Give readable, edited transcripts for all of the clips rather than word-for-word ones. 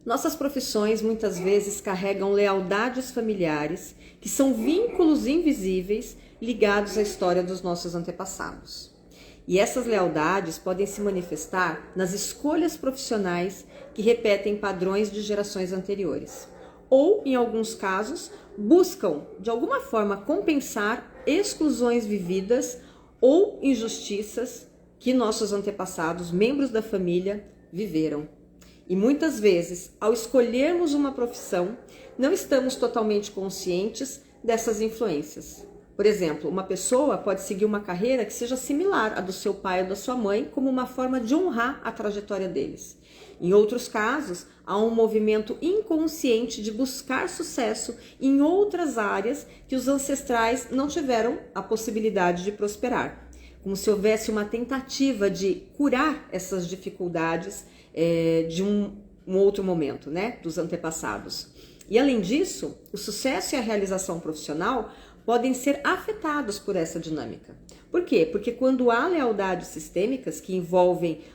Nossas profissões muitas vezes carregam lealdades familiares, que são vínculos invisíveis ligados à história dos nossos antepassados. E essas lealdades podem se manifestar nas escolhas profissionais que repetem padrões de gerações anteriores, ou, em alguns casos, buscam, de alguma forma, compensar exclusões vividas ou injustiças que nossos antepassados, membros da família, viveram. E muitas vezes, ao escolhermos uma profissão, não estamos totalmente conscientes dessas influências. Por exemplo, uma pessoa pode seguir uma carreira que seja similar à do seu pai ou da sua mãe, como uma forma de honrar a trajetória deles. Em outros casos, há um movimento inconsciente de buscar sucesso em outras áreas que os ancestrais não tiveram a possibilidade de prosperar. Como se houvesse uma tentativa de curar essas dificuldades de um outro momento, né, dos antepassados. E além disso, o sucesso e a realização profissional podem ser afetados por essa dinâmica. Por quê? Porque quando há lealdades sistêmicas que envolvem,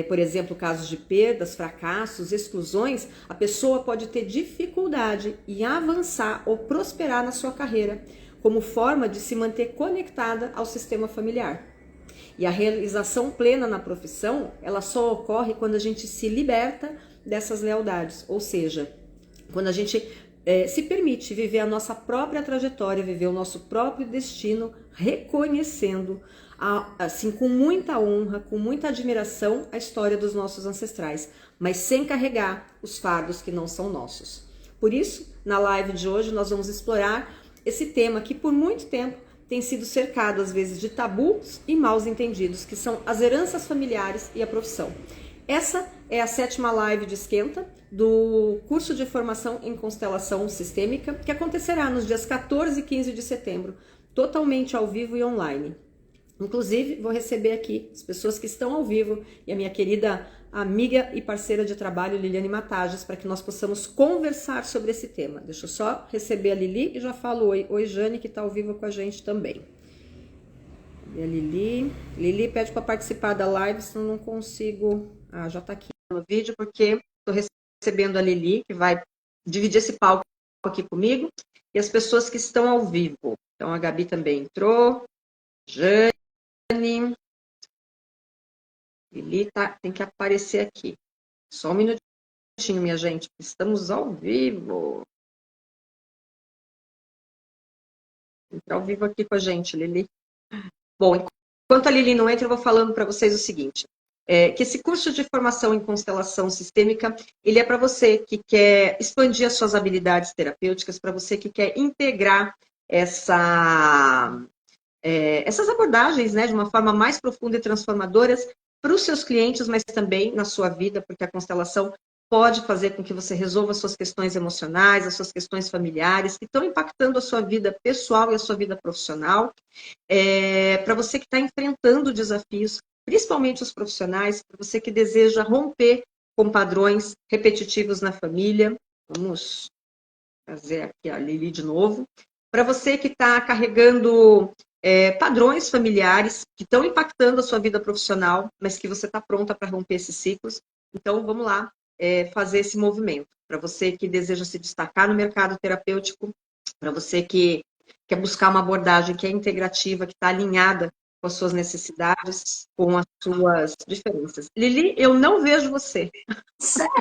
por exemplo, casos de perdas, fracassos, exclusões, a pessoa pode ter dificuldade em avançar ou prosperar na sua carreira, como forma de se manter conectada ao sistema familiar. E a realização plena na profissão, ela só ocorre quando a gente se liberta dessas lealdades, ou seja, quando a gente se permite viver a nossa própria trajetória, viver o nosso próprio destino, reconhecendo, assim, com muita honra, com muita admiração, a história dos nossos ancestrais, mas sem carregar os fardos que não são nossos. Por isso, na live de hoje, nós vamos explorar esse tema que por muito tempo tem sido cercado, às vezes, de tabus e maus entendidos, que são as heranças familiares e a profissão. Essa é a 7ª live de Esquenta do curso de formação em constelação sistêmica, que acontecerá nos dias 14 e 15 de setembro, totalmente ao vivo e online. Inclusive, vou receber aqui as pessoas que estão ao vivo e a minha querida amiga e parceira de trabalho, Liliane Matages, para que nós possamos conversar sobre esse tema. Deixa eu só receber a Lili e já falo oi. Oi, Jane, que está ao vivo com a gente também. E a Lili. Lili pede para participar da live, senão não consigo. Ah, já está aqui no vídeo, porque estou recebendo a Lili, que vai dividir esse palco aqui comigo, e as pessoas que estão ao vivo. Então, a Gabi também entrou. Jane. Lili tem que aparecer aqui. Só um minutinho, minha gente. Estamos ao vivo. Entra ao vivo aqui com a gente, Lili. Bom, enquanto a Lili não entra, eu vou falando para vocês o seguinte. Que esse curso de formação em constelação sistêmica, ele é para você que quer expandir as suas habilidades terapêuticas, para você que quer integrar essas abordagens, né, de uma forma mais profunda e transformadora para os seus clientes, mas também na sua vida, porque a constelação pode fazer com que você resolva as suas questões emocionais, as suas questões familiares, que estão impactando a sua vida pessoal e a sua vida profissional. Para você que está enfrentando desafios, principalmente os profissionais, para você que deseja romper com padrões repetitivos na família. Vamos fazer aqui a Lili de novo. Para você que está carregando padrões familiares que estão impactando a sua vida profissional, mas que você está pronta para romper esses ciclos. Então, vamos lá fazer esse movimento. Para você que deseja se destacar no mercado terapêutico, para você que quer buscar uma abordagem que é integrativa, que está alinhada com as suas necessidades, com as suas diferenças. Lili, eu não vejo você. Sério?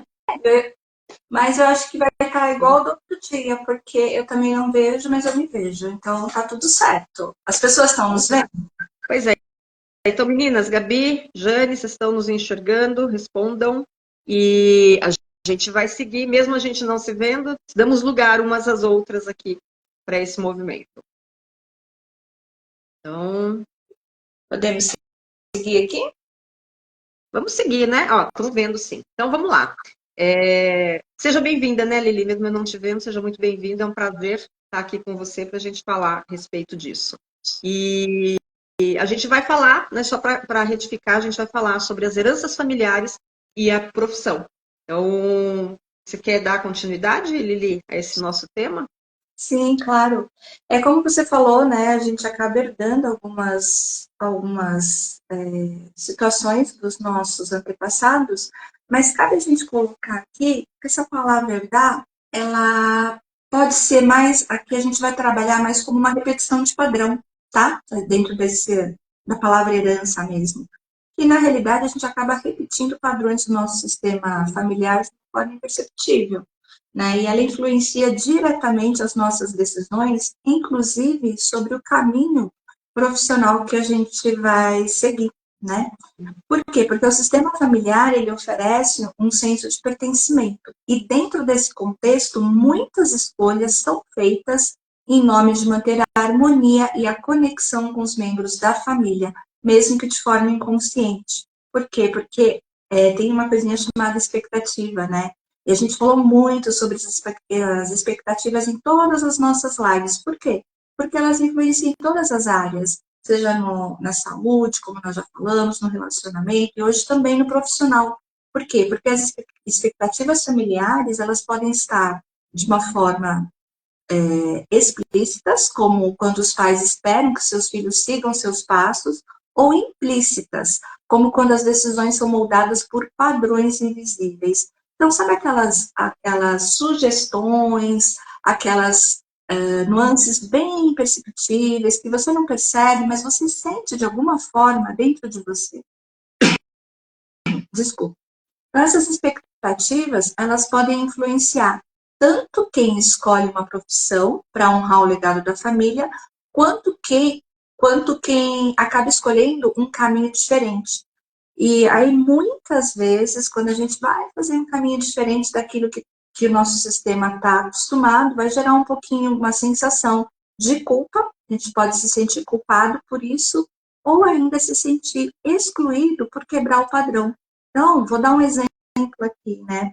Mas eu acho que vai estar igual do outro dia, porque eu também não vejo, mas eu me vejo. Então tá tudo certo. As pessoas estão nos vendo? Pois é. Então, meninas, Gabi, Jane, vocês estão nos enxergando? Respondam. E a gente vai seguir, mesmo a gente não se vendo, damos lugar umas às outras aqui para esse movimento. Então, Podemos seguir aqui? vamos seguir, né? Ó, estão vendo sim. Então, vamos lá. Seja bem-vinda, né, Lili? Mesmo eu não te vendo, seja muito bem-vinda. É um prazer estar aqui com você para a gente falar a respeito disso. E a gente vai falar, né, só para retificar, a gente vai falar sobre as heranças familiares e a profissão. Então, você quer dar continuidade, Lili, a esse nosso tema? Sim, claro. É como você falou, né? A gente acaba herdando algumas situações dos nossos antepassados, Mas cabe a gente colocar aqui que essa palavra herdar, ela pode ser mais, aqui a gente vai trabalhar mais como uma repetição de padrão, tá? Dentro da palavra herança mesmo. E na realidade a gente acaba repetindo padrões do nosso sistema familiar de forma imperceptível, né? E ela influencia diretamente as nossas decisões, inclusive sobre o caminho profissional que a gente vai seguir, né? Por quê? Porque o sistema familiar, ele oferece um senso de pertencimento. E dentro desse contexto, muitas escolhas são feitas em nome de manter a harmonia e a conexão com os membros da família, mesmo que de forma inconsciente. Por quê? Porque tem uma coisinha chamada expectativa, né? E a gente falou muito sobre as expectativas em todas as nossas lives. Por quê? Porque elas influenciam em todas as áreas, seja na saúde, como nós já falamos, no relacionamento, e hoje também no profissional. Por quê? Porque as expectativas familiares, elas podem estar de uma forma explícitas, como quando os pais esperam que seus filhos sigam seus passos, ou implícitas, como quando as decisões são moldadas por padrões invisíveis. Então, sabe aquelas sugestões, aquelas nuances bem perceptíveis, que você não percebe, mas você sente de alguma forma dentro de você? Desculpa. Então, essas expectativas, elas podem influenciar tanto quem escolhe uma profissão para honrar o legado da família, quanto quem acaba escolhendo um caminho diferente. E aí, muitas vezes, quando a gente vai fazer um caminho diferente daquilo que o nosso sistema está acostumado, vai gerar um pouquinho uma sensação de culpa, a gente pode se sentir culpado por isso, ou ainda se sentir excluído por quebrar o padrão. Então, vou dar um exemplo aqui, né?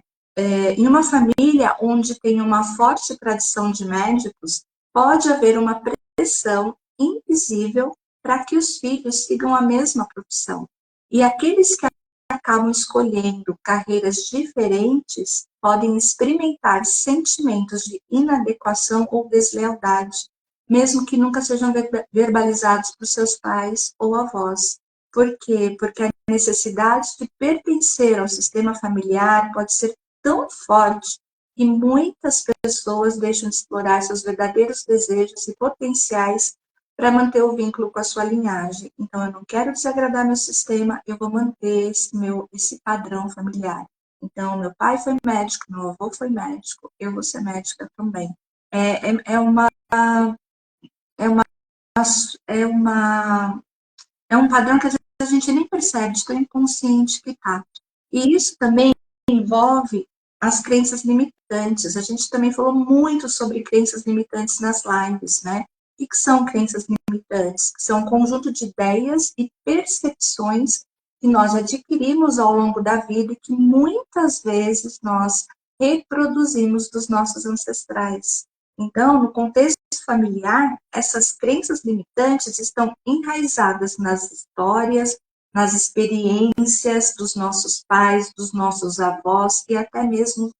Em uma família onde tem uma forte tradição de médicos, pode haver uma pressão invisível para que os filhos sigam a mesma profissão. E aqueles que acabam escolhendo carreiras diferentes podem experimentar sentimentos de inadequação ou deslealdade, mesmo que nunca sejam verbalizados por seus pais ou avós. Por quê? Porque a necessidade de pertencer ao sistema familiar pode ser tão forte que muitas pessoas deixam de explorar seus verdadeiros desejos e potenciais para manter o vínculo com a sua linhagem. Então, eu não quero desagradar meu sistema, eu vou manter esse padrão familiar. Então, meu pai foi médico, meu avô foi médico, eu vou ser médica também. É uma é uma é um padrão que às vezes a gente nem percebe, de tão inconsciente que está. E isso também envolve as crenças limitantes. A gente também falou muito sobre crenças limitantes nas lives, né? O que são crenças limitantes? São um conjunto de ideias e percepções que nós adquirimos ao longo da vida e que muitas vezes nós reproduzimos dos nossos ancestrais. Então, no contexto familiar, essas crenças limitantes estão enraizadas nas histórias, nas experiências dos nossos pais, dos nossos avós e até mesmo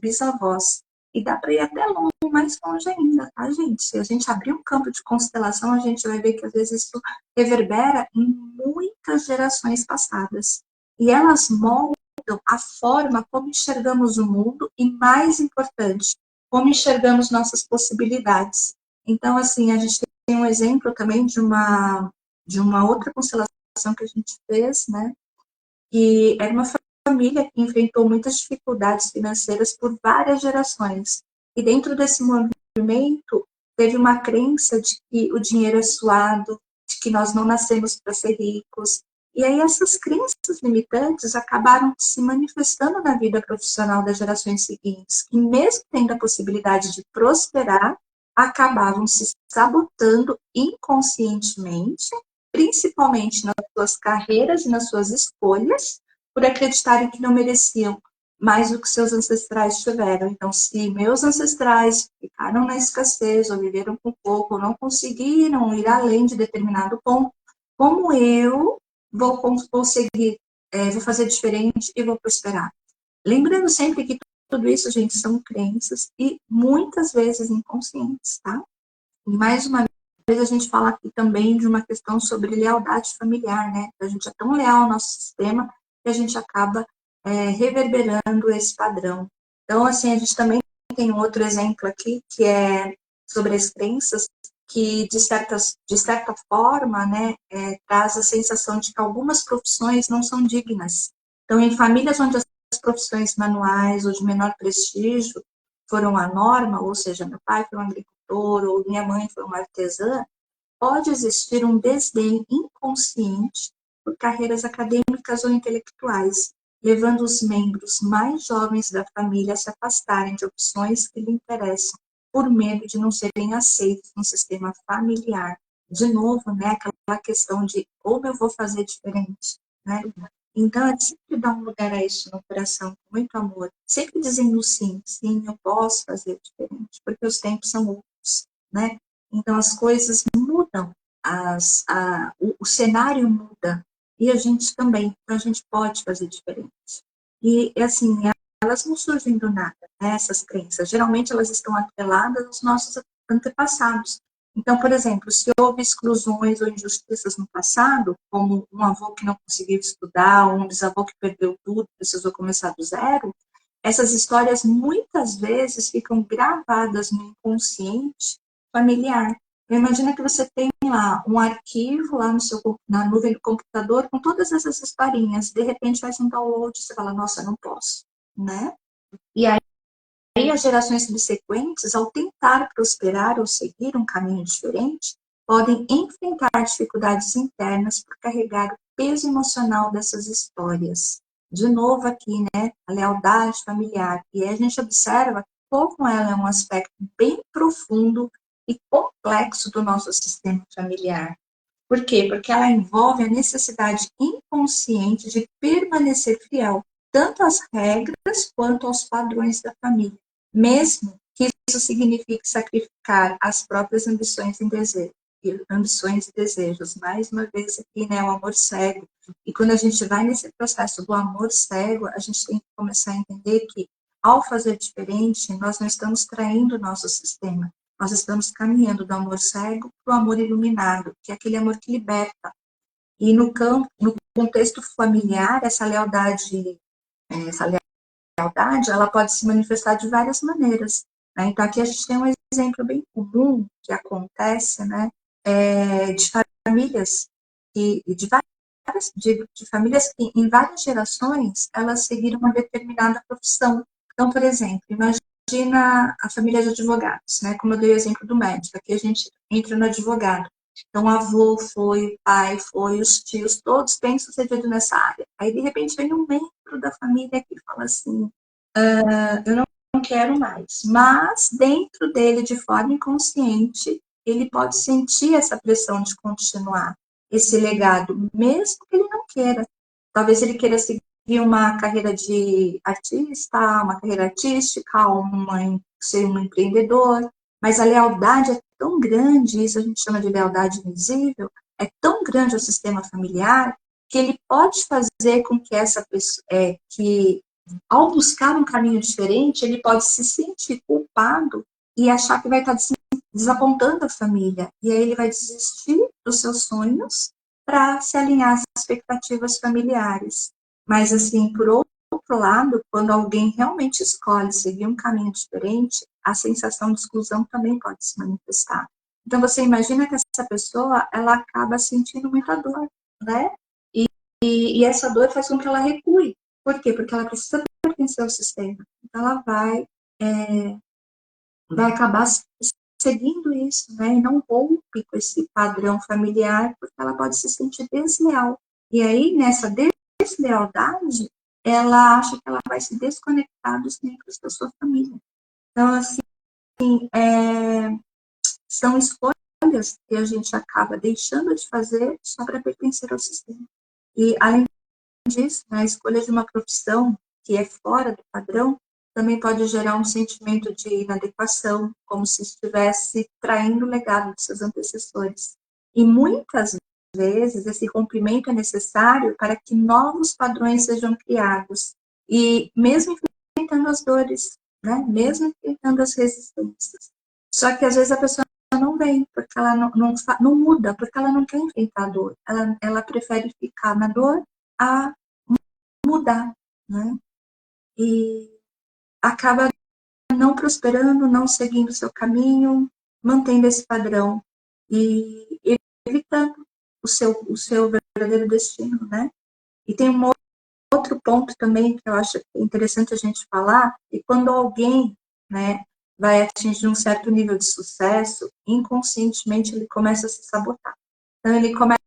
bisavós. E dá para ir até longe, mais longe ainda, tá, gente? Se a gente abrir um campo de constelação, a gente vai ver que às vezes isso reverbera em muitas gerações passadas. E elas moldam a forma como enxergamos o mundo e, mais importante, como enxergamos nossas possibilidades. Então, assim, a gente tem um exemplo também de uma outra constelação que a gente fez, né? E era uma família que enfrentou muitas dificuldades financeiras por várias gerações. E dentro desse movimento, teve uma crença de que o dinheiro é suado, de que nós não nascemos para ser ricos. E aí essas crenças limitantes acabaram se manifestando na vida profissional das gerações seguintes, que mesmo tendo a possibilidade de prosperar, acabavam se sabotando inconscientemente, principalmente nas suas carreiras e nas suas escolhas, por acreditarem que não mereciam mais do que seus ancestrais tiveram. Então, se meus ancestrais ficaram na escassez, ou viveram com pouco, ou não conseguiram ir além de determinado ponto, como eu vou conseguir, vou fazer diferente e vou prosperar? Lembrando sempre que tudo isso, gente, são crenças e muitas vezes inconscientes, tá? E mais uma vez a gente fala aqui também de uma questão sobre lealdade familiar, né? A gente é tão leal ao nosso sistema que a gente acaba reverberando esse padrão. Então, assim, a gente também tem um outro exemplo aqui, que é sobre as crenças, que, de certa forma, né, traz a sensação de que algumas profissões não são dignas. Então, em famílias onde as profissões manuais ou de menor prestígio foram a norma, ou seja, meu pai foi um agricultor ou minha mãe foi uma artesã, pode existir um desdém inconsciente por carreiras acadêmicas ou intelectuais, levando os membros mais jovens da família a se afastarem de opções que lhe interessam, por medo de não serem aceitos no sistema familiar. De novo, né, aquela questão de como eu vou fazer diferente, né? Então, é sempre dar um lugar a isso no coração, com muito amor, sempre dizendo sim, sim, eu posso fazer diferente, porque os tempos são outros, né? Então, as coisas mudam, o cenário muda, e a gente também, então a gente pode fazer diferente. E, assim, elas não surgem do nada, né, essas crenças. Geralmente, elas estão atreladas aos nossos antepassados. Então, por exemplo, se houve exclusões ou injustiças no passado, como um avô que não conseguiu estudar, ou um bisavô que perdeu tudo, precisou começar do zero, essas histórias muitas vezes ficam gravadas no inconsciente familiar. Então, imagina que você tem lá um arquivo lá no seu, na nuvem do computador com todas essas historinhas. De repente faz um download e você fala, nossa, não posso, né? E aí as gerações subsequentes, ao tentar prosperar ou seguir um caminho diferente, podem enfrentar dificuldades internas por carregar o peso emocional dessas histórias. De novo aqui, né, a lealdade familiar. E aí a gente observa como ela é um aspecto bem profundo e complexo do nosso sistema familiar. Por quê? Porque ela envolve a necessidade inconsciente de permanecer fiel, tanto às regras quanto aos padrões da família, mesmo que isso signifique sacrificar as próprias ambições e desejos. Mais uma vez aqui, né, o amor cego. E quando a gente vai nesse processo do amor cego, a gente tem que começar a entender que, ao fazer diferente, nós não estamos traindo o nosso sistema, nós estamos caminhando do amor cego para o amor iluminado, que é aquele amor que liberta. E no contexto familiar, essa lealdade, ela pode se manifestar de várias maneiras, né? Então, aqui a gente tem um exemplo bem comum que acontece, né, de famílias de famílias que, em várias gerações, elas seguiram uma determinada profissão. Então, por exemplo, imagina a família de advogados, né? Como eu dei o exemplo do médico, aqui a gente entra no advogado. Então, o avô foi, o pai foi, os tios, todos bem-sucedidos nessa área. Aí, de repente, vem um membro da família que fala assim, eu não quero mais. Mas, dentro dele, de forma inconsciente, ele pode sentir essa pressão de continuar esse legado, mesmo que ele não queira. Talvez ele queira seguir uma carreira de artista, uma carreira artística, ser um empreendedor, mas a lealdade é tão grande, isso a gente chama de lealdade invisível, é tão grande ao sistema familiar, que ele pode fazer com que essa pessoa, que ao buscar um caminho diferente, ele pode se sentir culpado e achar que vai estar desapontando a família. E aí ele vai desistir dos seus sonhos para se alinhar às expectativas familiares. Mas, assim, por outro lado, quando alguém realmente escolhe seguir um caminho diferente, a sensação de exclusão também pode se manifestar. Então, você imagina que essa pessoa, ela acaba sentindo muita dor, né? E essa dor faz com que ela recue. Por quê? Porque ela precisa pertencer ao sistema. Então, ela vai acabar seguindo isso, né? E não rompe com esse padrão familiar, porque ela pode se sentir desleal. E aí, nessa deslealdade, ela acha que ela vai se desconectar dos membros da sua família. Então, assim, são escolhas que a gente acaba deixando de fazer só para pertencer ao sistema. E, além disso, a escolha de uma profissão que é fora do padrão também pode gerar um sentimento de inadequação, como se estivesse traindo o legado de seus antecessores. E muitas vezes esse rompimento é necessário para que novos padrões sejam criados, e mesmo enfrentando as dores, né? Mesmo enfrentando as resistências. Só que às vezes a pessoa não vem, porque ela não muda, porque ela não quer enfrentar a dor. Ela prefere ficar na dor a mudar, né? E acaba não prosperando, não seguindo o seu caminho, mantendo esse padrão e evitando o seu verdadeiro destino, né? E tem um outro ponto também que eu acho interessante a gente falar, e quando alguém, né, vai atingir um certo nível de sucesso, inconscientemente ele começa a se sabotar. Então ele começa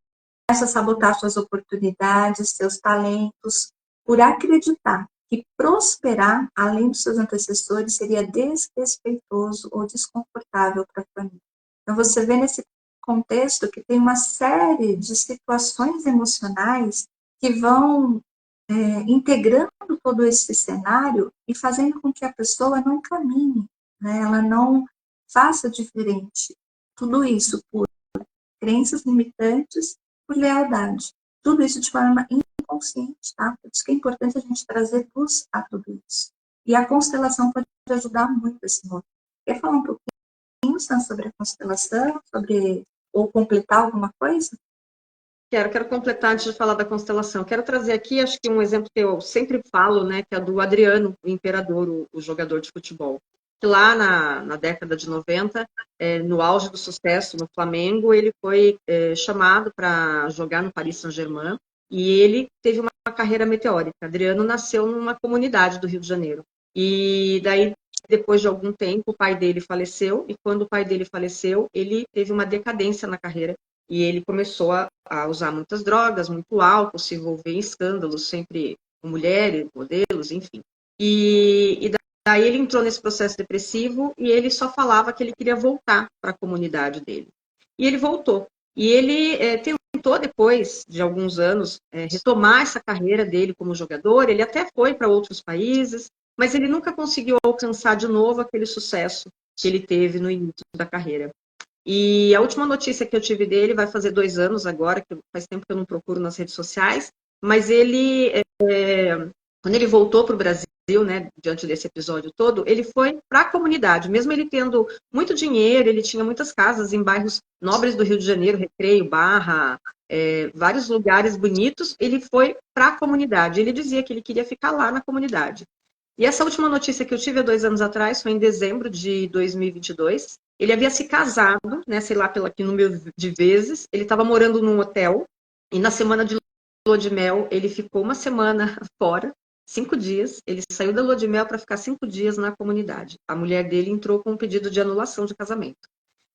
a sabotar suas oportunidades, seus talentos, por acreditar que prosperar, além dos seus antecessores, seria desrespeitoso ou desconfortável para a família. Então, você vê nesse contexto que tem uma série de situações emocionais que vão integrando todo esse cenário e fazendo com que a pessoa não caminhe, né? Ela não faça diferente. Tudo isso por crenças limitantes, por lealdade. Tudo isso de forma inconsciente, tá? Por isso que é importante a gente trazer luz a tudo isso. E a constelação pode ajudar muito esse movimento. Quer falar um pouquinho, Sam, sobre a constelação, ou completar alguma coisa? Quero completar antes de falar da constelação. Quero trazer aqui, acho que um exemplo que eu sempre falo, né, que é do Adriano, o imperador, o jogador de futebol. Que lá na década de 90, no auge do sucesso no Flamengo, ele foi chamado para jogar no Paris Saint-Germain e ele teve uma carreira meteórica. Adriano nasceu numa comunidade do Rio de Janeiro. E daí, depois de algum tempo, o pai dele faleceu, e quando o pai dele faleceu, ele teve uma decadência na carreira. E ele começou a usar muitas drogas, muito álcool, se envolver em escândalos, sempre com mulheres, modelos, enfim. E daí ele entrou nesse processo depressivo e ele só falava que ele queria voltar para a comunidade dele. E ele voltou. E ele tentou, depois de alguns anos, retomar essa carreira dele como jogador. Ele até foi para outros países, mas ele nunca conseguiu alcançar de novo aquele sucesso que ele teve no início da carreira. E a última notícia que eu tive dele vai fazer 2 anos agora, que faz tempo que eu não procuro nas redes sociais, mas ele, quando ele voltou para o Brasil, né, diante desse episódio todo, ele foi para a comunidade, mesmo ele tendo muito dinheiro, ele tinha muitas casas em bairros nobres do Rio de Janeiro, Recreio, Barra, vários lugares bonitos, ele foi para a comunidade, ele dizia que ele queria ficar lá na comunidade. E essa última notícia que eu tive há 2 anos atrás, foi em dezembro de 2022. Ele havia se casado, né, sei lá pelo que número de vezes. Ele estava morando num hotel e na semana de lua de mel ele ficou uma semana fora, 5 dias. Ele saiu da lua de mel para ficar 5 dias na comunidade. A mulher dele entrou com um pedido de anulação de casamento.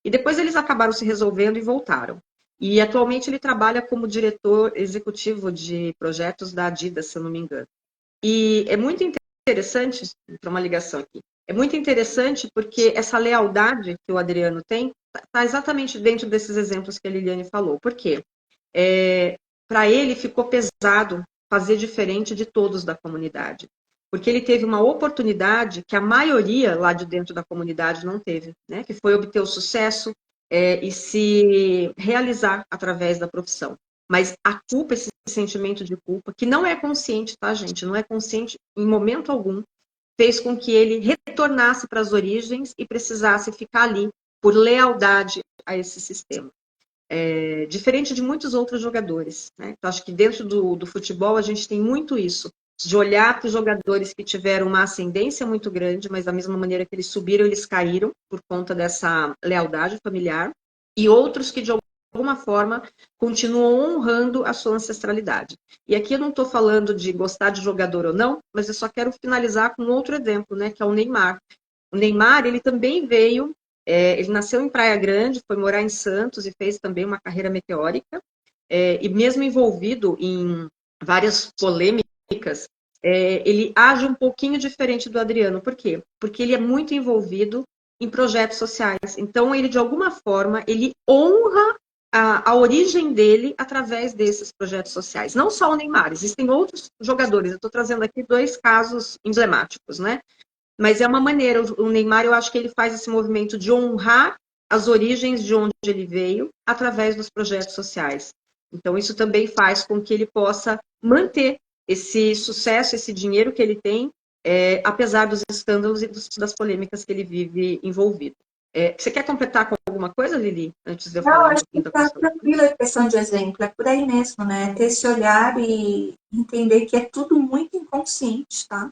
E depois eles acabaram se resolvendo e voltaram. E atualmente ele trabalha como diretor executivo de projetos da Adidas, se eu não me engano. E é muito interessante, para uma ligação aqui, é muito interessante porque essa lealdade que o Adriano tem está exatamente dentro desses exemplos que a Liliane falou. Por quê? Para ele ficou pesado fazer diferente de todos da comunidade. Porque ele teve uma oportunidade que a maioria lá de dentro da comunidade não teve, né? Que foi obter o sucesso e se realizar através da profissão. Mas a culpa, esse sentimento de culpa, que não é consciente, tá, gente? Não é consciente em momento algum, fez com que ele retornasse para as origens e precisasse ficar ali por lealdade a esse sistema. Diferente de muitos outros jogadores, né? Então, acho que dentro do futebol a gente tem muito isso, de olhar para os jogadores que tiveram uma ascendência muito grande, mas da mesma maneira que eles subiram, eles caíram por conta dessa lealdade familiar, e outros que de alguma forma continuam honrando a sua ancestralidade. E aqui eu não estou falando de gostar de jogador ou não, mas eu só quero finalizar com outro exemplo, né, que é o Neymar. O Neymar, ele também veio, ele nasceu em Praia Grande, foi morar em Santos e fez também uma carreira meteórica, e mesmo envolvido em várias polêmicas, ele age um pouquinho diferente do Adriano. Por quê? Porque ele é muito envolvido em projetos sociais. Então, ele, de alguma forma, ele honra a origem dele através desses projetos sociais. Não só o Neymar, existem outros jogadores. Eu estou trazendo aqui 2 casos emblemáticos, né? Mas é uma maneira, o Neymar, eu acho que ele faz esse movimento de honrar as origens de onde ele veio através dos projetos sociais. Então, isso também faz com que ele possa manter esse sucesso, esse dinheiro que ele tem, apesar dos escândalos e das polêmicas que ele vive envolvido. Você quer completar com alguma coisa, Lili, antes de eu Não, falar um acho que pouquinho da está constelação? tranquila a questão de exemplo, é por aí mesmo, né? Ter esse olhar e entender que é tudo muito inconsciente, tá?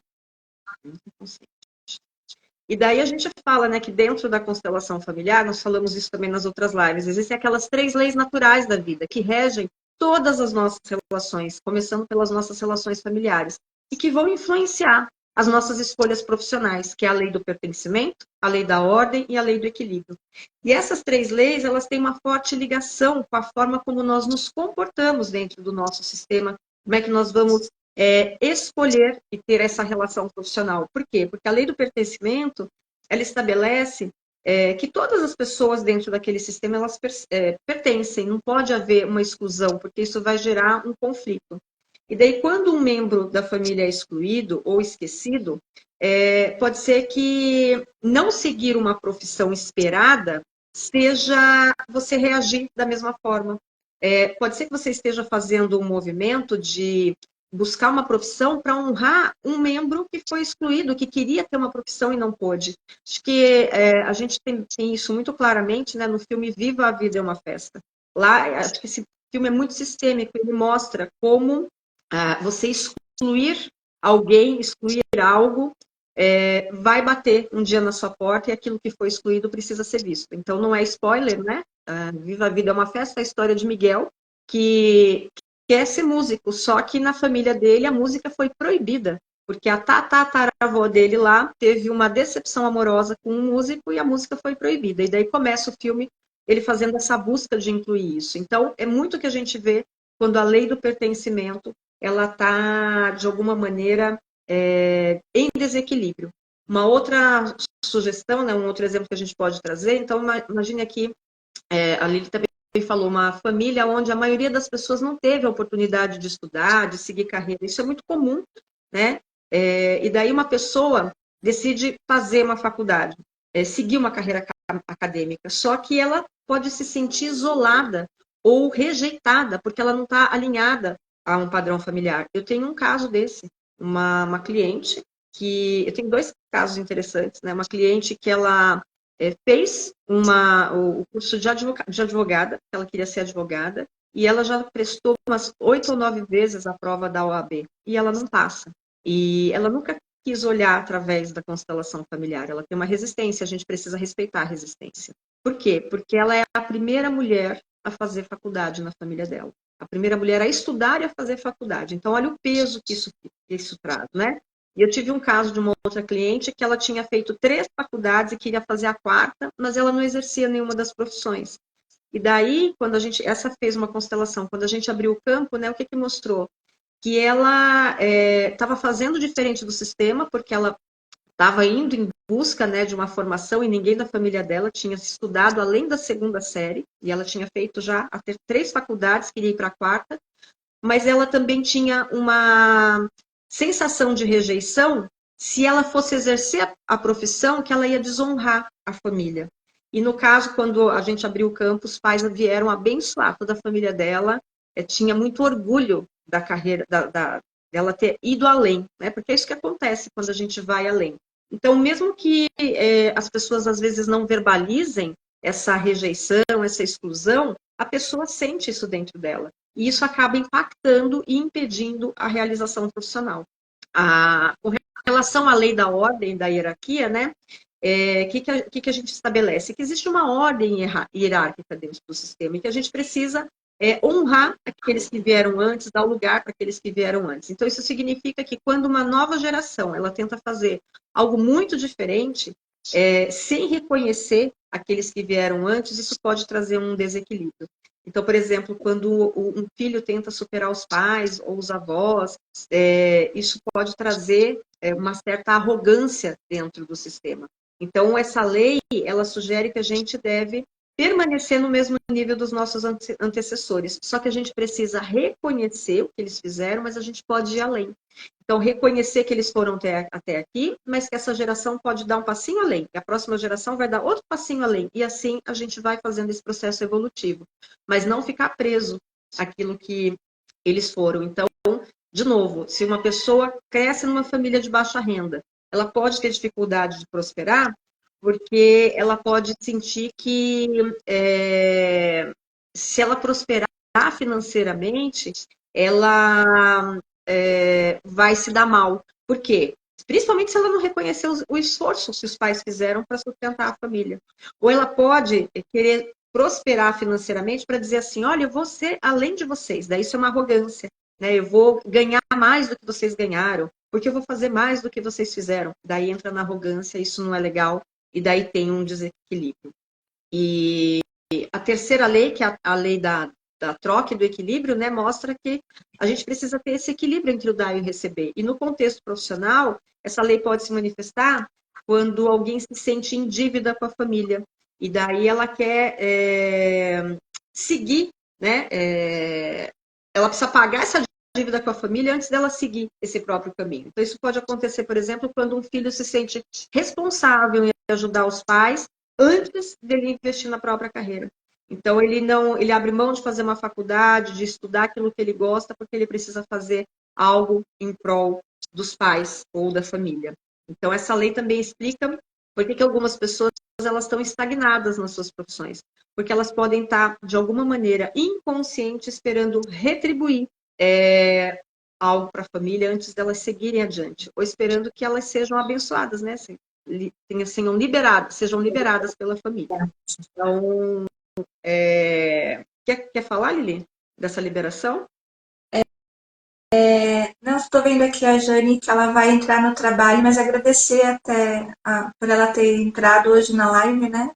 E daí a gente fala, né, que dentro da constelação familiar, nós falamos isso também nas outras lives, existem aquelas 3 leis naturais da vida que regem todas as nossas relações, começando pelas nossas relações familiares, e que vão influenciar as nossas escolhas profissionais, que é a lei do pertencimento, a lei da ordem e a lei do equilíbrio. E essas 3 leis, elas têm uma forte ligação com a forma como nós nos comportamos dentro do nosso sistema, como é que nós vamos escolher e ter essa relação profissional. Por quê? Porque a lei do pertencimento, ela estabelece que todas as pessoas dentro daquele sistema, elas pertencem, não pode haver uma exclusão, porque isso vai gerar um conflito. E daí, quando um membro da família é excluído ou esquecido, pode ser que não seguir uma profissão esperada seja você reagir da mesma forma. Pode ser que você esteja fazendo um movimento de buscar uma profissão para honrar um membro que foi excluído, que queria ter uma profissão e não pôde. Acho que a gente tem isso muito claramente, né, no filme Viva a Vida é uma Festa. Lá, acho que esse filme é muito sistêmico, ele mostra como você excluir alguém, excluir algo, vai bater um dia na sua porta e aquilo que foi excluído precisa ser visto. Então, não é spoiler, né? Viva a Vida é uma Festa, a história de Miguel, que quer ser músico, só que na família dele a música foi proibida, porque a tataravó dele lá teve uma decepção amorosa com um músico e a música foi proibida. E daí começa o filme ele fazendo essa busca de incluir isso. Então, é muito o que a gente vê quando a lei do pertencimento ela está, de alguma maneira, em desequilíbrio. Uma outra sugestão, né, um outro exemplo que a gente pode trazer, então, imagine aqui, a Lili também falou, uma família onde a maioria das pessoas não teve a oportunidade de estudar, de seguir carreira. Isso é muito comum, né? E daí uma pessoa decide fazer uma faculdade, seguir uma carreira acadêmica, só que ela pode se sentir isolada ou rejeitada, porque ela não está alinhada a um padrão familiar. Eu tenho um caso desse, uma cliente que... Eu tenho 2 casos interessantes, né? Uma cliente que ela fez o curso de advogada, ela queria ser advogada, e ela já prestou umas 8 ou 9 vezes a prova da OAB, e ela não passa. E ela nunca quis olhar através da constelação familiar, ela tem uma resistência, a gente precisa respeitar a resistência. Por quê? Porque ela é a primeira mulher a fazer faculdade na família dela. A primeira mulher a estudar e a fazer faculdade. Então, olha o peso que isso traz, né? E eu tive um caso de uma outra cliente que ela tinha feito 3 faculdades e queria fazer a 4ª, mas ela não exercia nenhuma das profissões. E daí, quando essa fez uma constelação, quando a gente abriu o campo, né, o que mostrou? Que ela estava fazendo diferente do sistema, porque ela estava indo em busca, né, de uma formação e ninguém da família dela tinha estudado além da 2ª série, e ela tinha feito já até 3 faculdades, queria ir para a 4ª, mas ela também tinha uma sensação de rejeição se ela fosse exercer a profissão, que ela ia desonrar a família. E no caso, quando a gente abriu o campo, os pais vieram abençoar toda a família dela, tinha muito orgulho da carreira, dela ter ido além, né? Porque é isso que acontece quando a gente vai além. Então, mesmo que as pessoas às vezes não verbalizem essa rejeição, essa exclusão, a pessoa sente isso dentro dela. E isso acaba impactando e impedindo a realização profissional. Com relação à lei da ordem, da hierarquia, né? Que a gente estabelece? Que existe uma ordem hierárquica dentro do sistema e que a gente precisa honrar aqueles que vieram antes, dar lugar para aqueles que vieram antes. Então, isso significa que quando uma nova geração ela tenta fazer algo muito diferente, sem reconhecer aqueles que vieram antes, isso pode trazer um desequilíbrio. Então, por exemplo, quando um filho tenta superar os pais ou os avós, isso pode trazer uma certa arrogância dentro do sistema. Então, essa lei, ela sugere que a gente deve permanecer no mesmo nível dos nossos antecessores. Só que a gente precisa reconhecer o que eles fizeram, mas a gente pode ir além. Então, reconhecer que eles foram até aqui, mas que essa geração pode dar um passinho além, que a próxima geração vai dar outro passinho além. E assim a gente vai fazendo esse processo evolutivo. Mas não ficar preso àquilo que eles foram. Então, de novo, se uma pessoa cresce numa família de baixa renda, ela pode ter dificuldade de prosperar, porque ela pode sentir que se ela prosperar financeiramente, ela vai se dar mal. Por quê? Principalmente se ela não reconhecer o esforço que os pais fizeram para sustentar a família. Ou ela pode querer prosperar financeiramente para dizer assim, olha, eu vou ser além de vocês. Daí isso é uma arrogância. Né? Eu vou ganhar mais do que vocês ganharam, porque eu vou fazer mais do que vocês fizeram. Daí entra na arrogância, isso não é legal, e daí tem um desequilíbrio. E a terceira lei, que é a lei da troca e do equilíbrio, né, mostra que a gente precisa ter esse equilíbrio entre o dar e o receber. E no contexto profissional, essa lei pode se manifestar quando alguém se sente em dívida com a família. E daí ela quer seguir, né? Ela precisa pagar essa dívida com a família antes dela seguir esse próprio caminho. Então, isso pode acontecer, por exemplo, quando um filho se sente responsável em ajudar os pais antes dele investir na própria carreira. Então, ele abre mão de fazer uma faculdade, de estudar aquilo que ele gosta, porque ele precisa fazer algo em prol dos pais ou da família. Então, essa lei também explica por que algumas pessoas elas estão estagnadas nas suas profissões. Porque elas podem estar, de alguma maneira, inconsciente, esperando retribuir algo para a família antes delas seguirem adiante. Ou esperando que elas sejam abençoadas, né? Sejam liberadas pela família. Então, quer falar, Lili, dessa liberação? Não, estou vendo aqui a Jane que ela vai entrar no trabalho, mas agradecer até por ela ter entrado hoje na live, né?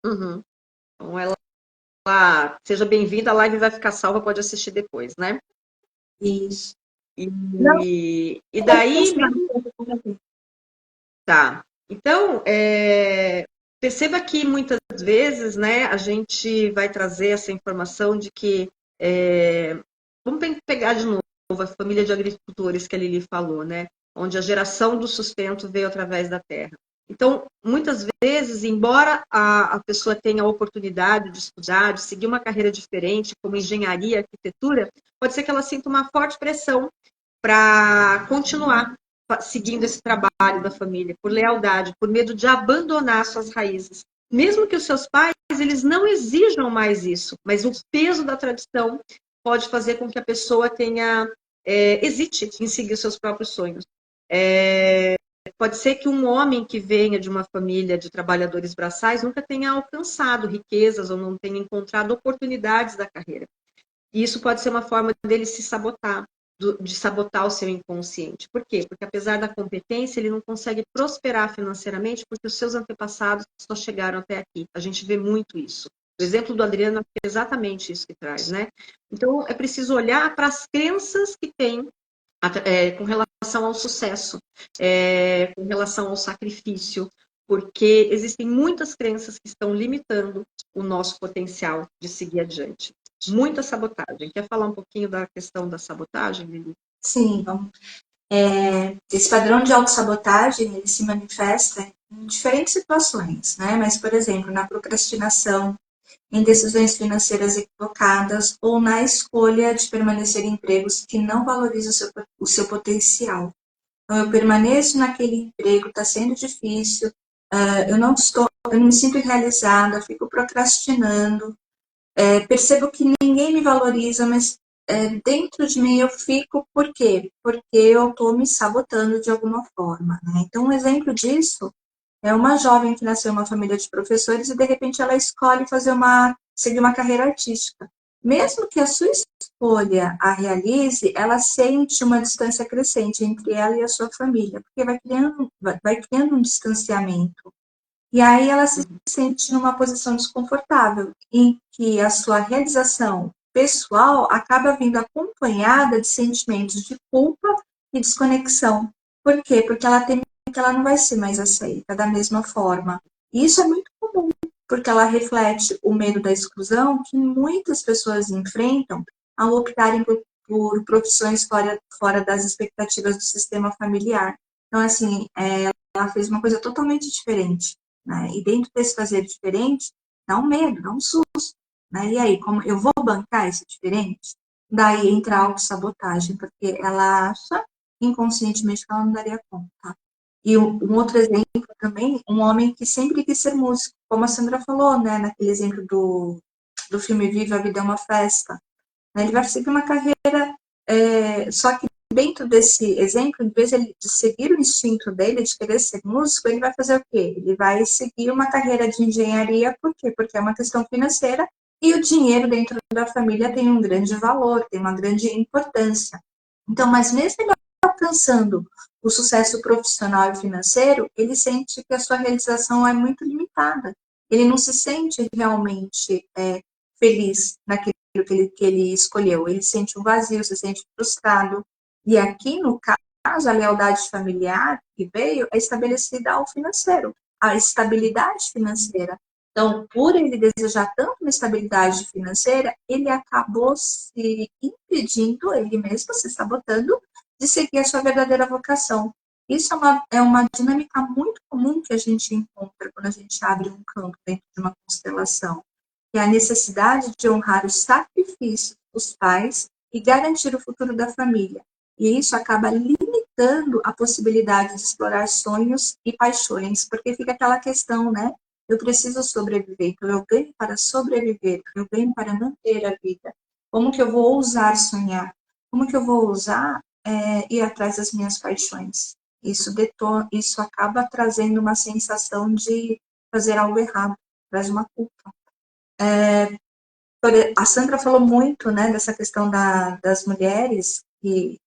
Uhum. Então, ela seja bem-vinda, a live vai ficar salva, pode assistir depois, né? Isso. Não, E daí, tá. Então, perceba que muitas vezes, né, a gente vai trazer essa informação de que, vamos pegar de novo a família de agricultores que a Lili falou, né, onde a geração do sustento veio através da terra. Então, muitas vezes, embora a pessoa tenha a oportunidade de estudar, de seguir uma carreira diferente, como engenharia, arquitetura, pode ser que ela sinta uma forte pressão para continuar seguindo esse trabalho da família, por lealdade, por medo de abandonar suas raízes. Mesmo que os seus pais, eles não exijam mais isso, mas o peso da tradição pode fazer com que a pessoa hesite em seguir os seus próprios sonhos. Pode ser que um homem que venha de uma família de trabalhadores braçais nunca tenha alcançado riquezas ou não tenha encontrado oportunidades da carreira. E isso pode ser uma forma dele se sabotar, de sabotar o seu inconsciente. Por quê? Porque apesar da competência, ele não consegue prosperar financeiramente porque os seus antepassados só chegaram até aqui. A gente vê muito isso. O exemplo do Adriano é exatamente isso que traz, né? Então, é preciso olhar para as crenças que tem com relação ao sucesso, com relação ao sacrifício, porque existem muitas crenças que estão limitando o nosso potencial de seguir adiante. Muita sabotagem. Quer falar um pouquinho da questão da sabotagem, Lili? Sim, vamos. Esse padrão de autossabotagem, ele se manifesta em diferentes situações, né? Mas, por exemplo, na procrastinação, em decisões financeiras equivocadas ou na escolha de permanecer em empregos que não valorizam o seu potencial. Então, eu permaneço naquele emprego, está sendo difícil, eu não me sinto realizada, fico procrastinando, percebo que ninguém me valoriza, mas dentro de mim eu fico, por quê? Porque eu estou me sabotando de alguma forma, né? Então, um exemplo disso é uma jovem que nasceu em uma família de professores e, de repente, ela escolhe seguir uma carreira artística. Mesmo que a sua escolha a realize, ela sente uma distância crescente entre ela e a sua família, porque vai criando um distanciamento. E aí ela se sente numa posição desconfortável, em que a sua realização pessoal acaba vindo acompanhada de sentimentos de culpa e desconexão. Por quê? Porque ela teme que ela não vai ser mais aceita da mesma forma. E isso é muito comum, porque ela reflete o medo da exclusão que muitas pessoas enfrentam ao optarem por profissões fora das expectativas do sistema familiar. Então, assim, ela fez uma coisa totalmente diferente. Né? E dentro desse fazer diferente, dá um medo, dá um susto. Né? E aí, como eu vou bancar esse diferente? Daí entra a autossabotagem, porque ela acha inconscientemente que ela não daria conta. E um outro exemplo também um homem que sempre quis ser músico, como a Sandra falou, né, naquele exemplo do filme Viva a Vida é uma Festa. Né, ele vai seguir uma carreira, só que dentro desse exemplo, em vez de seguir o instinto dele de querer ser músico, ele vai fazer o quê? Ele vai seguir uma carreira de engenharia, por quê? Porque é uma questão financeira e o dinheiro dentro da família tem um grande valor, tem uma grande importância. Então, mas mesmo ele alcançando o sucesso profissional e financeiro, ele sente que a sua realização é muito limitada. Ele não se sente realmente feliz naquilo que ele escolheu. Ele sente um vazio, se sente frustrado. E aqui, no caso, a lealdade familiar que veio é estabelecida ao financeiro, a estabilidade financeira. Então, por ele desejar tanto uma estabilidade financeira, ele acabou se impedindo, ele mesmo se sabotando, de seguir a sua verdadeira vocação. Isso é uma dinâmica muito comum que a gente encontra quando a gente abre um campo dentro de uma constelação, que é a necessidade de honrar o sacrifício dos pais e garantir o futuro da família. E isso acaba limitando a possibilidade de explorar sonhos e paixões, porque fica aquela questão, né? Eu preciso sobreviver, então eu ganho para sobreviver, eu ganho para manter a vida. Como que eu vou ousar sonhar? Como que eu vou ousar ir atrás das minhas paixões? Isso acaba trazendo uma sensação de fazer algo errado, traz uma culpa. A Sandra falou muito, né, dessa questão das mulheres que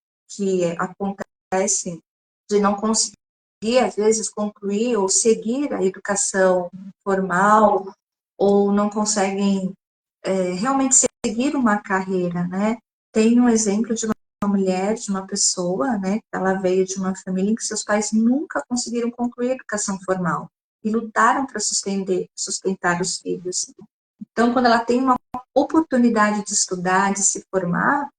acontecem de não conseguir, às vezes, concluir ou seguir a educação formal, ou não conseguem realmente seguir uma carreira, né? Tem um exemplo de uma mulher, de uma pessoa, né, que ela veio de uma família em que seus pais nunca conseguiram concluir a educação formal e lutaram para sustentar os filhos. Então, quando ela tem uma oportunidade de estudar, de se formar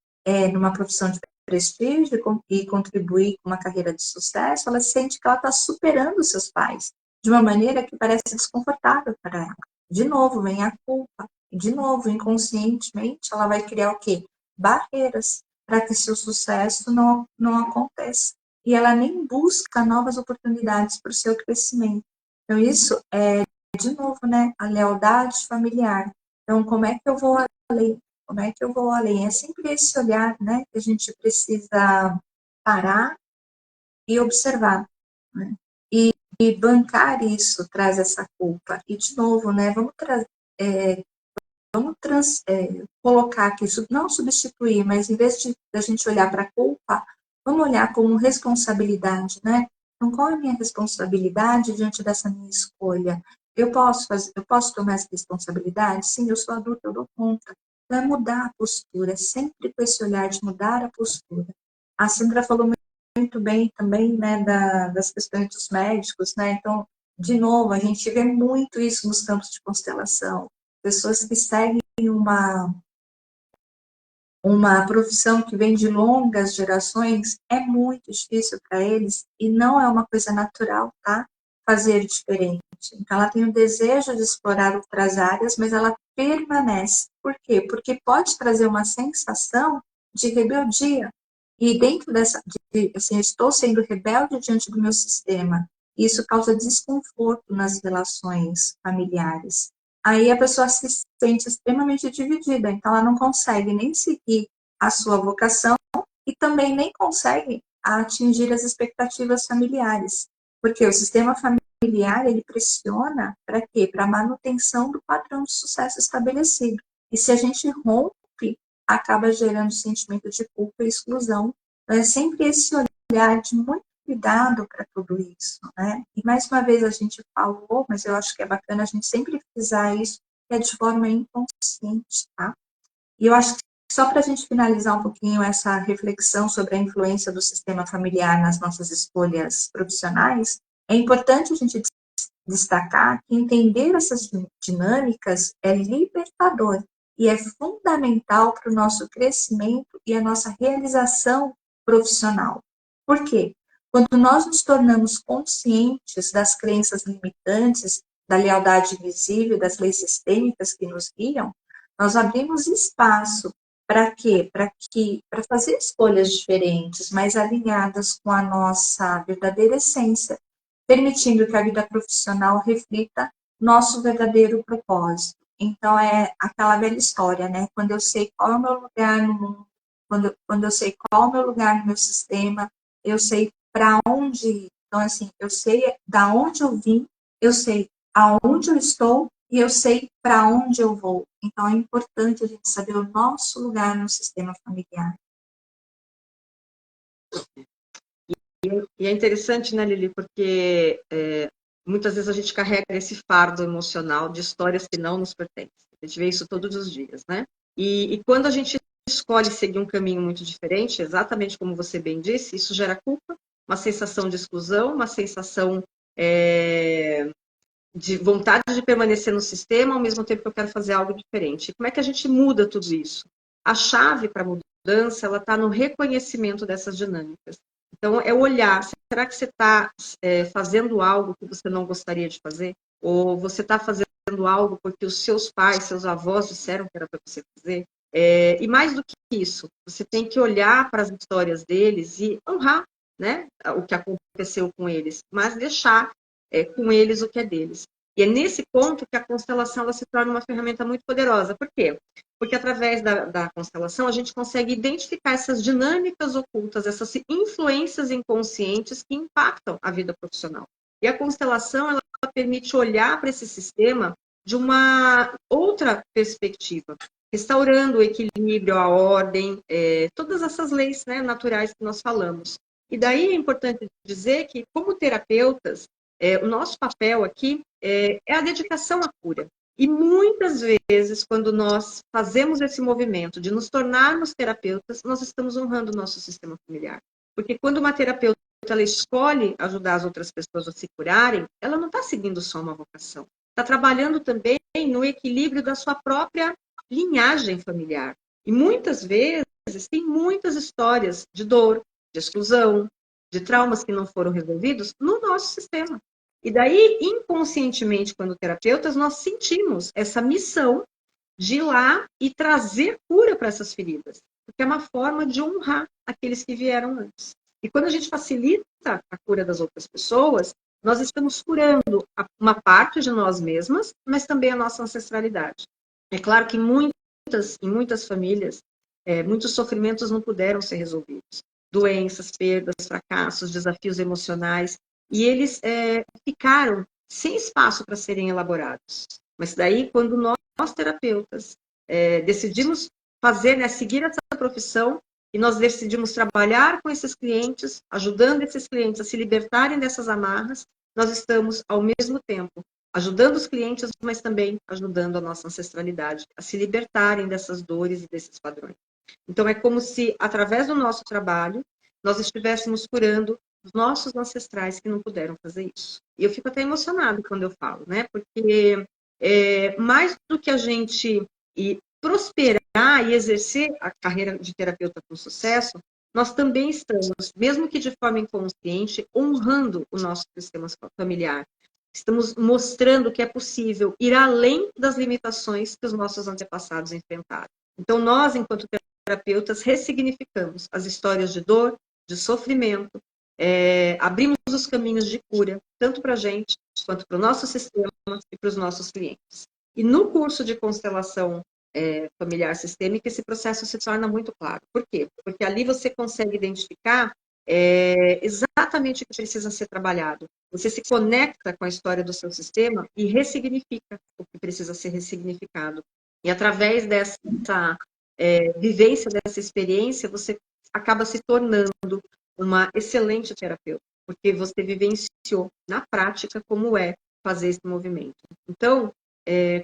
numa profissão de prestígio e contribuir com uma carreira de sucesso, ela sente que ela está superando os seus pais de uma maneira que parece desconfortável para ela. De novo, vem a culpa. E, de novo, inconscientemente, ela vai criar o quê? Barreiras para que seu sucesso não aconteça. E ela nem busca novas oportunidades para o seu crescimento. Então, isso é, de novo, né, a lealdade familiar. Então, como é que eu vou além? Como é que eu vou além? É sempre esse olhar, né, que a gente precisa parar e observar, né? E bancar isso traz essa culpa. E, de novo, né, colocar aqui, não substituir, mas em vez de a gente olhar para a culpa, vamos olhar como responsabilidade, né? Então, qual é a minha responsabilidade diante dessa minha escolha? Eu posso tomar essa responsabilidade? Sim, eu sou adulta, eu dou conta. Então, é mudar a postura, sempre com esse olhar de mudar a postura. A Sandra falou muito bem também, né, das questões dos médicos, né? Então, de novo, a gente vê muito isso nos campos de constelação. Pessoas que seguem uma profissão que vem de longas gerações, é muito difícil para eles e não é uma coisa natural, tá? Fazer diferente. Então, ela tem o desejo de explorar outras áreas, mas ela permanece. Por quê? Porque pode trazer uma sensação de rebeldia. E dentro assim, eu estou sendo rebelde diante do meu sistema. Isso causa desconforto nas relações familiares. Aí a pessoa se sente extremamente dividida, então ela não consegue nem seguir a sua vocação e também nem consegue atingir as expectativas familiares, porque o sistema familiar, ele pressiona para quê? Para a manutenção do padrão de sucesso estabelecido. E se a gente rompe, acaba gerando sentimento de culpa e exclusão. Então, é sempre esse olhar de muito cuidado para tudo isso, né? E mais uma vez a gente falou, mas eu acho que é bacana a gente sempre frisar isso, que é de forma inconsciente, tá? E eu acho que só para a gente finalizar um pouquinho essa reflexão sobre a influência do sistema familiar nas nossas escolhas profissionais, é importante a gente destacar que entender essas dinâmicas é libertador e é fundamental para o nosso crescimento e a nossa realização profissional. Por quê? Quando nós nos tornamos conscientes das crenças limitantes, da lealdade invisível, das leis sistêmicas que nos guiam, nós abrimos espaço para quê? Para fazer escolhas diferentes, mais alinhadas com a nossa verdadeira essência, permitindo que a vida profissional reflita nosso verdadeiro propósito. Então, é aquela velha história, né? Quando eu sei qual é o meu lugar no mundo, quando eu sei qual é o meu lugar no meu sistema, eu sei para onde ir. Então, assim, eu sei da onde eu vim, eu sei aonde eu estou e eu sei para onde eu vou. Então, é importante a gente saber o nosso lugar no sistema familiar. E é interessante, né, Lili, porque muitas vezes a gente carrega esse fardo emocional de histórias que não nos pertencem. A gente vê isso todos os dias, né? E quando a gente escolhe seguir um caminho muito diferente, exatamente como você bem disse, isso gera culpa, uma sensação de exclusão, uma sensação de vontade de permanecer no sistema, ao mesmo tempo que eu quero fazer algo diferente. Como é que a gente muda tudo isso? A chave para a mudança, ela está no reconhecimento dessas dinâmicas. Então, é olhar, será que você está fazendo algo que você não gostaria de fazer? Ou você está fazendo algo porque os seus pais, seus avós disseram que era para você fazer? E mais do que isso, você tem que olhar para as histórias deles e honrar, né, o que aconteceu com eles, mas deixar com eles o que é deles. E é nesse ponto que a constelação ela se torna uma ferramenta muito poderosa. Por quê? Porque através da constelação a gente consegue identificar essas dinâmicas ocultas, essas influências inconscientes que impactam a vida profissional. E a constelação ela permite olhar para esse sistema de uma outra perspectiva, restaurando o equilíbrio, a ordem, todas essas leis, né, naturais que nós falamos. E daí é importante dizer que, como terapeutas, o nosso papel aqui é a dedicação à cura. E muitas vezes, quando nós fazemos esse movimento de nos tornarmos terapeutas, nós estamos honrando o nosso sistema familiar. Porque quando uma terapeuta ela escolhe ajudar as outras pessoas a se curarem, ela não está seguindo só uma vocação. Está trabalhando também no equilíbrio da sua própria linhagem familiar. E muitas vezes tem muitas histórias de dor, de exclusão, de traumas que não foram resolvidos no nosso sistema. E daí, inconscientemente, quando terapeutas, nós sentimos essa missão de ir lá e trazer cura para essas feridas. Porque é uma forma de honrar aqueles que vieram antes. E quando a gente facilita a cura das outras pessoas, nós estamos curando uma parte de nós mesmas, mas também a nossa ancestralidade. É claro que em muitas famílias, muitos sofrimentos não puderam ser resolvidos. Doenças, perdas, fracassos, desafios emocionais. E eles ficaram sem espaço para serem elaborados. Mas daí, quando nós terapeutas, decidimos fazer, né, seguir essa profissão, e nós decidimos trabalhar com esses clientes, ajudando esses clientes a se libertarem dessas amarras, nós estamos, ao mesmo tempo, ajudando os clientes, mas também ajudando a nossa ancestralidade a se libertarem dessas dores e desses padrões. Então, é como se, através do nosso trabalho, nós estivéssemos curando os nossos ancestrais que não puderam fazer isso. E eu fico até emocionada quando eu falo, né? Porque mais do que a gente prosperar e exercer a carreira de terapeuta com sucesso, nós também estamos, mesmo que de forma inconsciente, honrando o nosso sistema familiar. Estamos mostrando que é possível ir além das limitações que os nossos antepassados enfrentaram. Então, nós, enquanto terapeutas, ressignificamos as histórias de dor, de sofrimento, abrimos os caminhos de cura, tanto para a gente, quanto para o nosso sistema e para os nossos clientes. E no curso de constelação familiar sistêmica, esse processo se torna muito claro. Por quê? Porque ali você consegue identificar exatamente o que precisa ser trabalhado. Você se conecta com a história do seu sistema e ressignifica o que precisa ser ressignificado. E através dessa vivência, dessa experiência, você acaba se tornando uma excelente terapeuta, porque você vivenciou na prática como é fazer esse movimento. Então,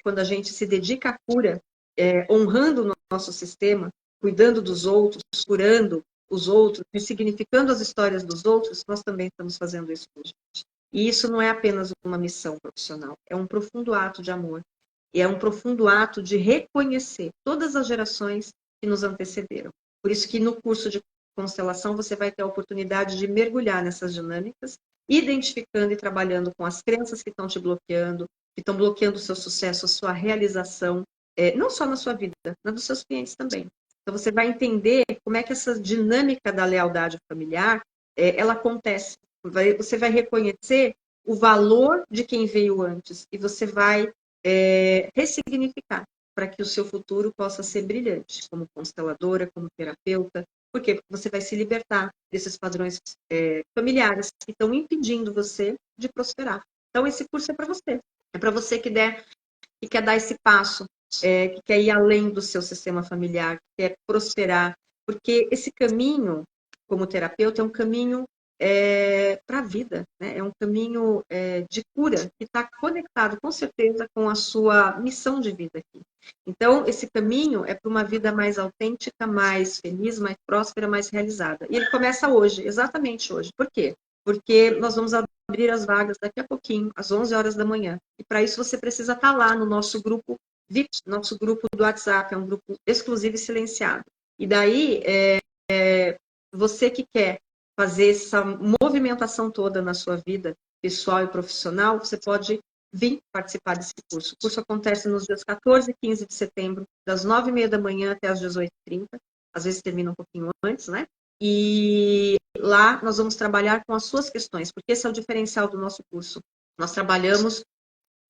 quando a gente se dedica à cura, honrando o nosso sistema, cuidando dos outros, curando os outros, ressignificando as histórias dos outros, nós também estamos fazendo isso com a gente. E isso não é apenas uma missão profissional, é um profundo ato de amor. E é um profundo ato de reconhecer todas as gerações que nos antecederam. Por isso que no curso de constelação você vai ter a oportunidade de mergulhar nessas dinâmicas, identificando e trabalhando com as crenças que estão te bloqueando, que estão bloqueando o seu sucesso, a sua realização, não só na sua vida, mas dos seus clientes também. Então você vai entender como é que essa dinâmica da lealdade familiar, ela acontece. Você vai reconhecer o valor de quem veio antes e você vai ressignificar para que o seu futuro possa ser brilhante, como consteladora, como terapeuta. Por quê? Porque você vai se libertar desses padrões familiares que estão impedindo você de prosperar. Então, esse curso é para você. É para você que quer dar esse passo, que quer ir além do seu sistema familiar, que quer prosperar. Porque esse caminho, como terapeuta, é um caminho para a vida, né? É um caminho de cura que está conectado, com certeza, com a sua missão de vida aqui. Então, esse caminho é para uma vida mais autêntica, mais feliz, mais próspera, mais realizada. E ele começa hoje, exatamente hoje. Por quê? Porque nós vamos abrir as vagas daqui a pouquinho, às 11 horas da manhã. E para isso você precisa estar lá no nosso grupo VIP, nosso grupo do WhatsApp, é um grupo exclusivo e silenciado. E daí, você que quer fazer essa movimentação toda na sua vida pessoal e profissional, você pode vir participar desse curso. O curso acontece nos dias 14 e 15 de setembro, das 9h30 da manhã até as 18h30. Às vezes termina um pouquinho antes, né? E lá nós vamos trabalhar com as suas questões, porque esse é o diferencial do nosso curso. Nós trabalhamos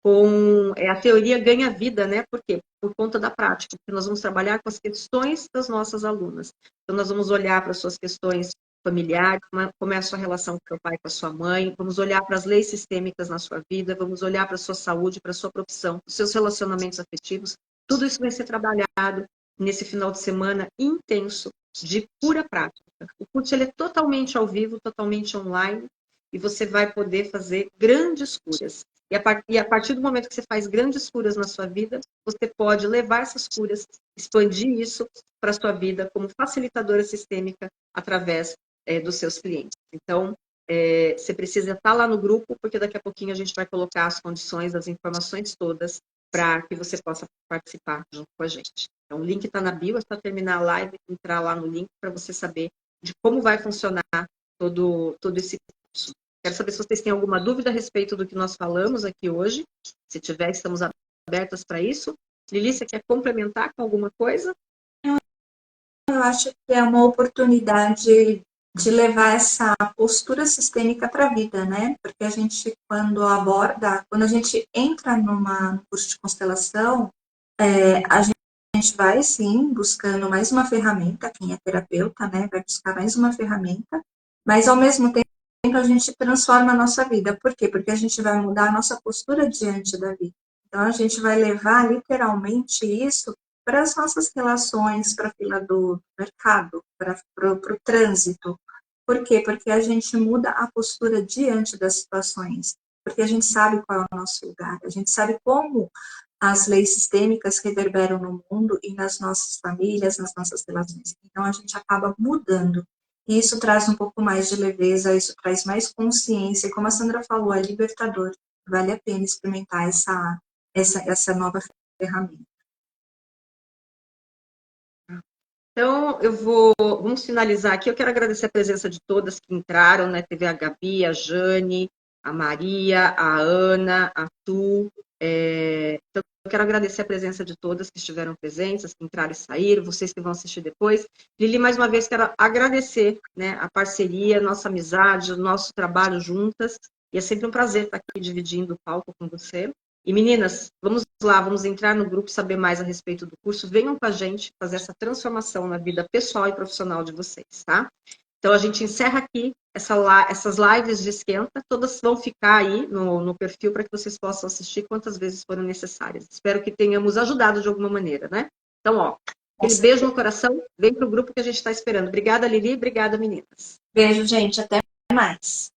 com a teoria ganha vida, né? Por quê? Por conta da prática, porque nós vamos trabalhar com as questões das nossas alunas. Então, nós vamos olhar para as suas questões familiares, como é a sua relação com o seu pai, com a sua mãe, vamos olhar para as leis sistêmicas na sua vida, vamos olhar para a sua saúde, para a sua profissão, os seus relacionamentos afetivos. Tudo isso vai ser trabalhado nesse final de semana intenso, de pura prática. O curso ele é totalmente ao vivo, totalmente online, e você vai poder fazer grandes curas. E a partir do momento que você faz grandes curas na sua vida, você pode levar essas curas, expandir isso para a sua vida como facilitadora sistêmica através dos seus clientes. Então, você precisa estar lá no grupo, porque daqui a pouquinho a gente vai colocar as condições, as informações todas para que você possa participar junto com a gente. Então, o link está na bio, é só terminar a live, entrar lá no link para você saber de como vai funcionar todo esse curso. Quero saber se vocês têm alguma dúvida a respeito do que nós falamos aqui hoje. Se tiver, estamos abertas para isso. Lili, você quer complementar com alguma coisa? Eu acho que é uma oportunidade de levar essa postura sistêmica para a vida, né? Porque a gente, quando a gente entra num curso de constelação, a gente vai, sim, buscando mais uma ferramenta, quem é terapeuta, né, vai buscar mais uma ferramenta, mas, ao mesmo tempo, a gente transforma a nossa vida. Por quê? Porque a gente vai mudar a nossa postura diante da vida. Então, a gente vai levar, literalmente, isso para as nossas relações, para a fila do mercado, para o trânsito. Por quê? Porque a gente muda a postura diante das situações, porque a gente sabe qual é o nosso lugar, a gente sabe como as leis sistêmicas reverberam no mundo e nas nossas famílias, nas nossas relações. Então, a gente acaba mudando. E isso traz um pouco mais de leveza, isso traz mais consciência. E como a Sandra falou, é libertador. Vale a pena experimentar essa nova ferramenta. Então, vamos finalizar aqui. Eu quero agradecer a presença de todas que entraram, né? Teve a Gabi, a Jane, a Maria, a Ana, a Tu. Então, eu quero agradecer a presença de todas que estiveram presentes, as que entraram e saíram, vocês que vão assistir depois. Lili, mais uma vez, quero agradecer, né, a parceria, a nossa amizade, o nosso trabalho juntas. E é sempre um prazer estar aqui dividindo o palco com você. E meninas, vamos lá, vamos entrar no grupo, saber mais a respeito do curso. Venham com a gente fazer essa transformação na vida pessoal e profissional de vocês, tá? Então, a gente encerra aqui essas lives de esquenta. Todas vão ficar aí no perfil para que vocês possam assistir quantas vezes forem necessárias. Espero que tenhamos ajudado de alguma maneira, né? Então, ó, aquele beijo no coração. Vem para o grupo que a gente está esperando. Obrigada, Lili. Obrigada, meninas. Beijo, gente. Até mais.